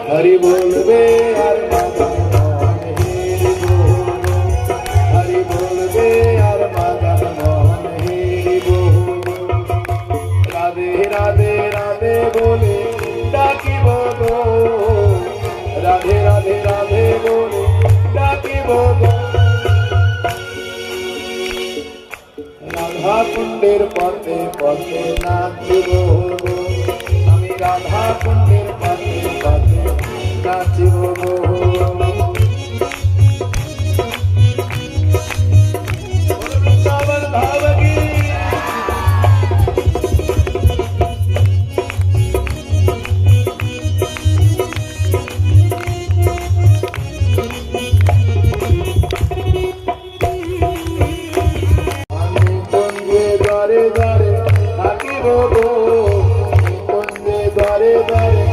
হরি বলবে আর মাদান মোহন হেরি বল, হরি বলবে আর মাদান মোহন হেরি বল। রাধে রাধে রাধে বলে ডাকিব গো, রাধে রাধে রাধে বলে ডাকিব গো। রাধা কুণ্ডের পথে পথে নাচিব গো, আমি রাধা কুণ্ডের পথে পথে নাচিব গো। বৃন্দাবন ধামকি। আমি কুঞ্জে দ্বারে দ্বারে থাকিব গো, কুঞ্জে দ্বারে দ্বারে